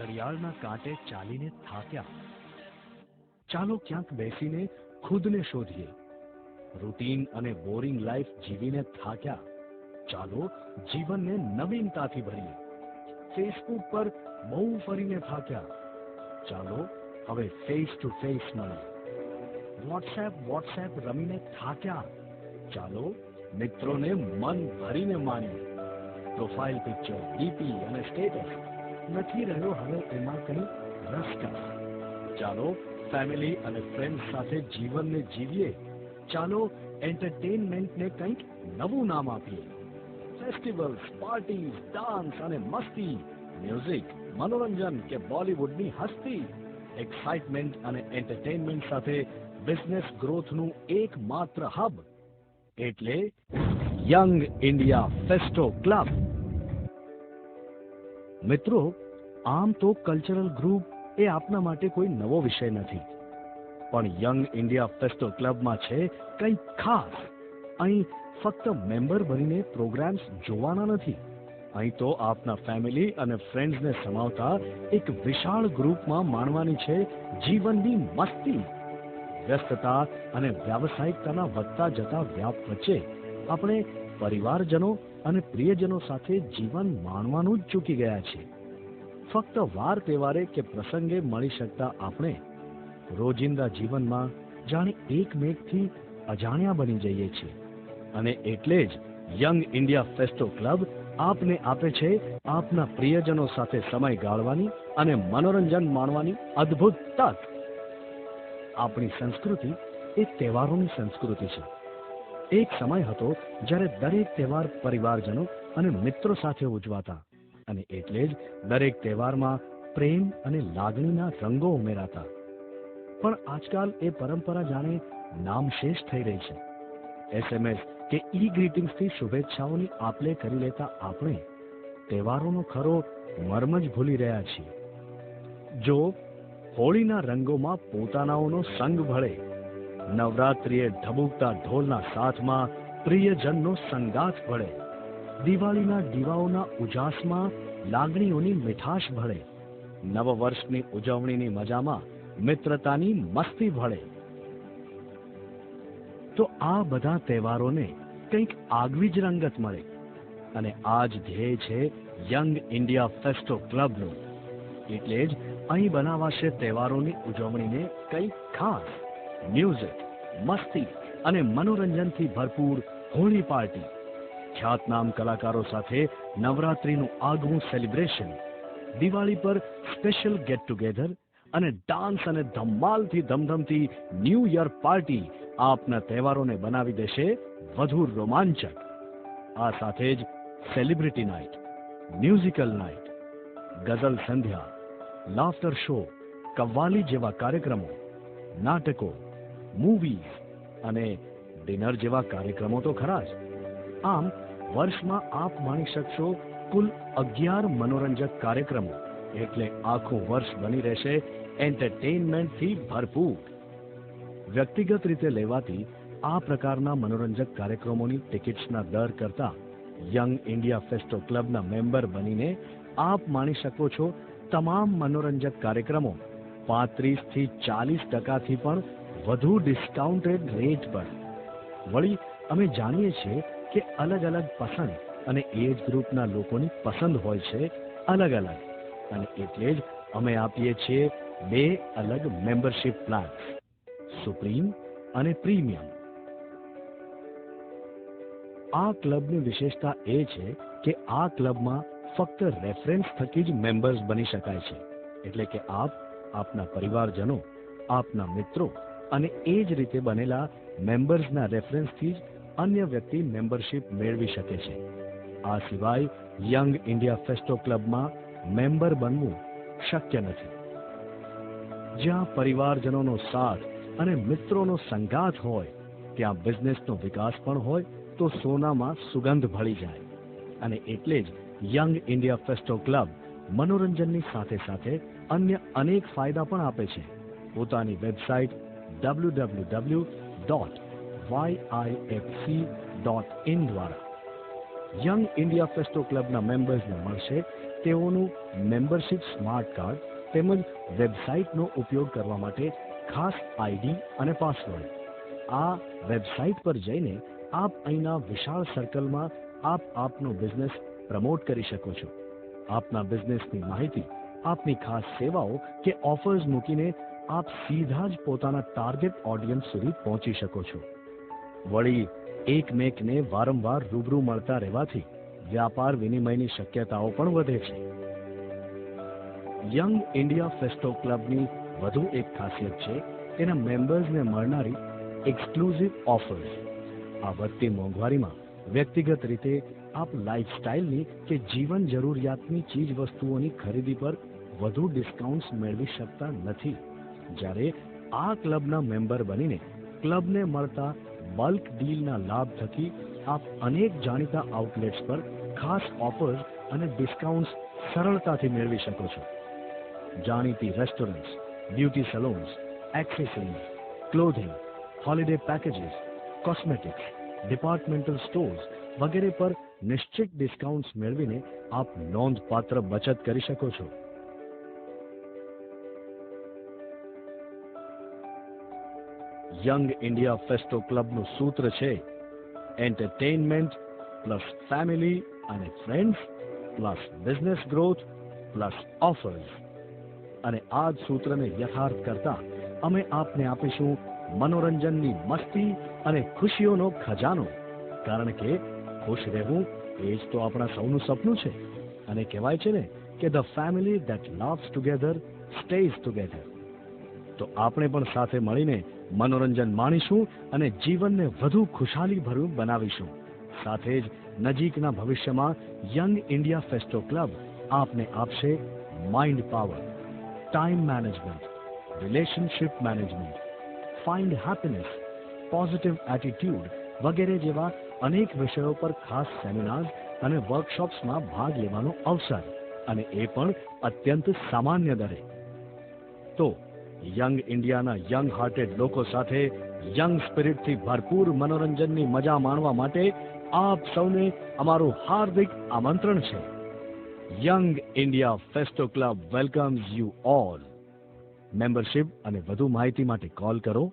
ઘડિયાળના કાંટે ચાલીને થાક્યા. ચાલો ક્યાંક બેસીને ખુદને શોધીએ. રૂટીન અને બોરિંગ લાઈફ જીવીને થાક્યા. ચાલો જીવનને નવીનતાથી ભરીએ. ફેસબુક પર બહુ ફરીને થાક્યા. ચાલો હવે ફેસ ટુ ફેસ મળીએ. વોટ્સએપ રમીને થાક્યા. ચાલો મિત્રોને મન ભરીને માણીએ. પ્રોફાઇલ પિક્ચર, ડીપી અને સ્ટેટસ નથી રહ્યો હવે એમાં કંઈ રસકસ. ચાલો ફેમિલી અને ફ્રેન્ડ્સ સાથે જીવનને જીવીએ. ચાલો એન્ટરટેનમેન્ટને કંઈક નવું નામ આપીએ. ફેસ્ટિવલ્સ, પાર્ટીઝ, ડાન્સ અને મસ્તી, મ્યુઝિક, મનોરંજન કે બોલિવૂડની હસ્તી, એક્સાઇટમેન્ટ અને એન્ટરટેનમેન્ટ સાથે બિઝનેસ ગ્રોથનું એકમાત્ર હબ એટલે યંગ ઇન્ડિયા ફેસ્ટો ક્લબ. મિત્રો, આમ તો કલ્ચરલ ગ્રુપ એ આપના માટે કોઈ નવો વિષય નથી, પણ યંગ ઇન્ડિયા ફેસ્ટો ક્લબમાં છે કંઈક ખાસ. અહીં ફક્ત મેમ્બર બનીને પ્રોગ્રામ્સ જોવાના નથી. અહીં તો આપના ફેમિલી અને ફ્રેન્ડ્સને સમાવતા એક વિશાળ ગ્રુપમાં માણવાની છે જીવનની મસ્તી. વ્યસ્તતા અને વ્યાવસાયિકતાના વધતા જતા વ્યાપ વચ્ચે આપણે પરિવારજનો અને પ્રિયજનો સાથે જીવન માણવાનું જ ચૂકી ગયા છીએ. ફક્ત વાર તહેવારે કે પ્રસંગે મળી શકતા આપણે રોજિંદા જીવનમાં જાણે એકમેકથી અજાણ્યા બની જઈએ છીએ. અને એટલે જ યંગ ઇન્ડિયા ફેસ્ટો ક્લબ આપને આપે છે આપના પ્રિયજનો સાથે સમય ગાળવાની અને મનોરંજન માણવાની અદ્ભુત તક. આપણી સંસ્કૃતિ એ તહેવારોની સંસ્કૃતિ છે. એક સમય હતો જ્યારે દરેક તહેવાર પરિવારજનો અને મિત્રો સાથે ઉજવાતા, અને એટલે જ દરેક તહેવારમાં પ્રેમ અને લાગણીના રંગો ઉમેરાતા. પણ આજકાલ એ પરંપરા જાણે નામશેષ થઈ રહી છે. SMS કે ઈ ગ્રીટિંગ્સથી શુભેચ્છાઓની આપલે કરી લેતા આપણે તહેવારોનો ખરો મર્મ જ ભૂલી રહ્યા છીએ. જો હોળીના રંગોમાં પોતાનાઓનો સંગ ભળે, નવરાત્રિએ ઢબુકતા ઢોલના સાથમાં પ્રિયજનનો સંગાથ ભળે, દિવાળીના દીવાઓના ઉજાસમાં લાગણીઓની મીઠાશ ભળે, નવવર્ષની ઉજવણીની મજામાં મિત્રતાની મસ્તી ભળે, તો આ બધા તહેવારોને કંઈક આગવી જ રંગત મળે. અને આ જ ધ્યેય છે યંગ ઇન્ડિયા ફેસ્ટો ક્લબનું. એટલે જ અહીં બનાવાશે તહેવારોની ઉજવણીને કંઈક ખાસ. મ્યુઝિક, મસ્તી અને મનોરંજનથી ભરપૂર હોળી પાર્ટી, ખ્યાતનામ કલાકારો સાથે નવરાત્રીનું આગવું સેલિબ્રેશન, દિવાળી પર સ્પેશિયલ ગેટ ટુગેધર અને ડાન્સ અને ધમાલથી ધમધમતી ન્યૂ યર પાર્ટી આપના તહેવારોને બનાવી દેશે વધુ રોમાંચક. આ સાથે જ સેલિબ્રિટી નાઇટ, મ્યુઝિકલ નાઇટ, ગઝલ સંધ્યા, લાફ્ટર શો, કવ્વાલી જેવા કાર્યક્રમો, નાટકો, મૂવીઝ અને ડિનર જેવા કાર્યક્રમો તો ખરા જ. આમ વર્ષમાં આપ માણી શકશો કુલ 11 મનોરંજક કાર્યક્રમો. એટલે આખું વર્ષ બની રહેશે એન્ટરટેનમેન્ટથી ભરપૂર. વ્યક્તિગત રીતે લેવાતી આ પ્રકારના મનોરંજક કાર્યક્રમોની ટિકિટ્સના દર કરતા યંગ ઇન્ડિયા ફેસ્ટો ક્લબના મેમ્બર બનીને આપ માણી શકો છો તમામ મનોરંજક કાર્યક્રમો 35 થી 40% પણ વધુ ડિસ્કાઉન્ટેડ રેટ પર. વળી અમે જાણીએ છીએ કે અલગ અલગ પસંદ અને એજ ગ્રુપના લોકોની પસંદ હોય છે અલગ અલગ, અને એટલે જ અમે આપીએ છીએ 2 અલગ મેમ્બરશિપ પ્લાન્સ, સુપ્રીમ અને પ્રીમિયમ. આ ક્લબની વિશેષતા એ છે કે આ ક્લબમાં ફક્ત રેફરન્સ થકી જ મેમ્બર્સ બની શકાય છે. એટલે કે આપ, આપના પરિવારજનો, આપના મિત્રો અને એ જ રીતે બનેલા મેમ્બર્સના રેફરન્સથી જ અન્ય વ્યક્તિ મેમ્બરશિપ મેળવી શકે છે. આ સિવાય યંગ ઇન્ડિયા ફેસ્ટો ક્લબમાં મેમ્બર બનવું શક્ય નથી. જ્યાં પરિવારજનોનો સાથ અને મિત્રોનો સંગાથ હોય ત્યાં બિઝનેસનો વિકાસ પણ હોય તો સોનામાં સુગંધ ભળી જાય. અને એટલે જ યંગ ઇન્ડિયા ફેસ્ટો ક્લબ મનોરંજનની સાથે સાથે અન્ય અનેક ફાયદા પણ આપે છે. પોતાની વેબસાઇટ www.yifc.in દ્વારા યંગ ઇન્ડિયા ફેસ્ટો ક્લબના મેમ્બર્સને મળશે તેઓનું મેમ્બરશિપ સ્માર્ટ કાર્ડ તેમજ વેબસાઇટનો ઉપયોગ કરવા માટે ખાસ આઈડી અને પાસવર્ડ. આ વેબસાઇટ પર જઈને આપ અહીંના વિશાળ સર્કલમાં આપનો બિઝનેસ પ્રમોટ કરી શકો છો. આપના બિઝનેસની માહિતી, આપની ખાસ સેવાઓ કે ઓફર્સ મૂકીને આપ સીધા જ પોતાના ટાર્ગેટ ઓડિયન્સ સુધી પહોંચી શકો છો. વળી એકમેકને વારંવાર રૂબરૂ મળતા રહેવાથી વ્યાપાર વિનિમયની શક્યતાઓ પણ વધે છે. યંગ ઇન્ડિયા ફેસ્ટો ક્લબની વધુ એક ખાસિયત છે તેના મેમ્બર્સને મળનારી એક્સક્લુઝિવ ઓફર્સ. આ વધતી મોંઘવારીમાં વ્યક્તિગત રીતે આપ લાઇફસ્ટાઇલની કે જીવન જરૂરિયાતની ચીજ વસ્તુઓની ખરીદી પર વધુ ડિસ્કાઉન્ટ્સ મેળવી શકતા નથી. જ્યારે આ ક્લબના મેમ્બર બનીને ક્લબને મળતા બલ્ક ડીલના લાભ થકી આપ અનેક જાણીતા આઉટલેટ્સ પર ખાસ ઓફર્સ અને ડિસ્કાઉન્ટ્સ સરળતાથી મેળવી શકો છો. જાણીતી restaurants, beauty salons, accessories, clothing, holiday packages, cosmetics, departmental stores વગેરે પર નિશ્ચિત ડિસ્કાઉન્ટ્સ મેળવીને આપ નોંધપાત્ર બચત કરી શકો છો. યંગ ઇન્ડિયા ફેસ્ટો ક્લબનું સૂત્ર છે એન્ટરટેઇનમેન્ટ પ્લસ ફેમિલી અને friends plus business growth plus offers. અને આ જ સૂત્રને યથાર્થ કરતા અમે આપને આપીશું મનોરંજનની મસ્તી અને ખુશીઓનો ખજાનો. કારણ કે ખુશ રહેવું એ જ તો આપણા સૌનું સપનું છે. અને કહેવાય છે ને કે the family that loves together stays together. તો આપણે પણ સાથે મળીને મનોરંજન માણીશું અને જીવનને વધુ ખુશાલીભર્યું બનાવીશું. સાથે જ નજીકના ભવિષ્યમાં યંગ ઇન્ડિયા ફેસ્ટો ક્લબ આપને આપશે mind power, time management, relationship management, find happiness, positive attitude વગેરે જેવા અનેક વિષયો પર ખાસ સેમિનાર્સ અને વર્કશોપ્સમાં ભાગ લેવાનો અવસર, અને એ પણ અત્યંત સામાન્ય દરે. તો યંગ ઇન્ડિયાના યંગ હાર્ટેડ લોકો સાથે યંગ સ્પિરિટથી ભરપૂર મનોરંજનની મજા માણવા માટે આપ સૌને અમારું હાર્દિક આમંત્રણ છે. Young India Festo club welcomes you all. Membership અને વધુ માહિતી માટે કોલ કરો